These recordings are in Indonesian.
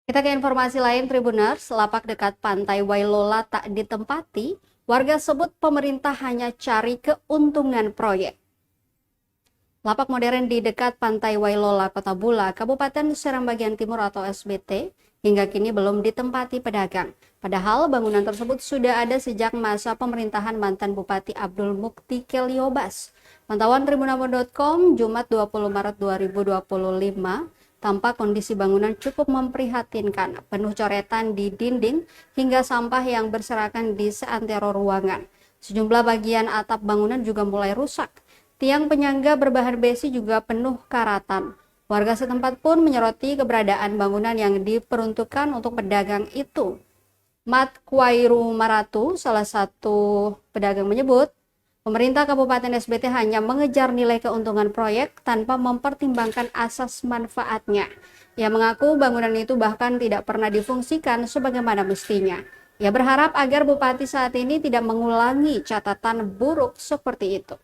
Kita ke informasi lain, Tribuners. Lapak dekat pantai Wailola tak ditempati. Warga sebut pemerintah hanya cari keuntungan proyek. Lapak modern di dekat pantai Wailola, Kota Bula, Kabupaten Seram Bagian Timur atau SBT, hingga kini belum ditempati pedagang. Padahal bangunan tersebut sudah ada sejak masa pemerintahan mantan Bupati Abdul Mukti Keliobas. Pantauan tribunabon.com, Jumat 20 Maret 2025, tampak kondisi bangunan cukup memprihatinkan, penuh coretan di dinding hingga sampah yang berserakan di seantero ruangan. Sejumlah bagian atap bangunan juga mulai rusak. Tiang penyangga berbahan besi juga penuh karatan. Warga setempat pun menyoroti keberadaan bangunan yang diperuntukkan untuk pedagang itu. Mat Kwairu Maratu, salah satu pedagang, menyebut pemerintah Kabupaten SBT hanya mengejar nilai keuntungan proyek tanpa mempertimbangkan asas manfaatnya. Ia mengaku bangunan itu bahkan tidak pernah difungsikan sebagaimana mestinya. Ia berharap agar Bupati saat ini tidak mengulangi catatan buruk seperti itu.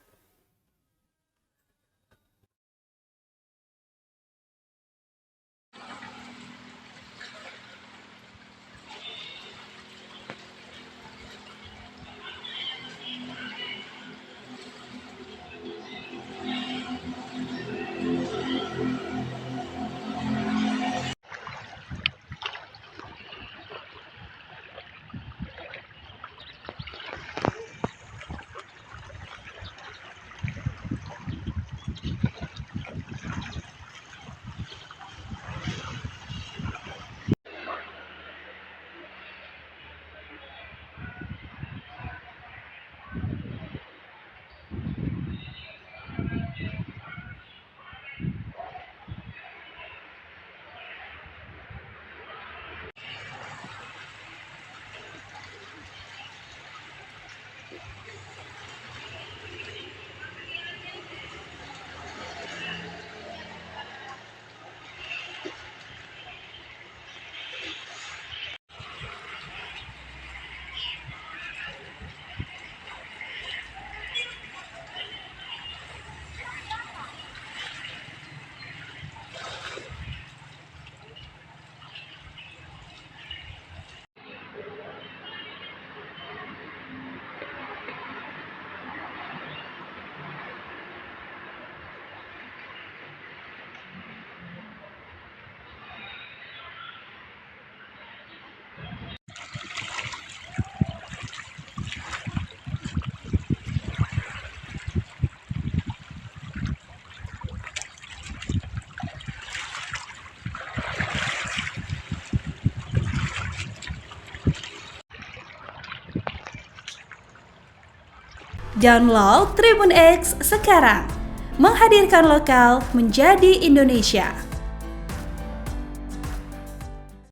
Download Tribun X sekarang, menghadirkan lokal menjadi Indonesia.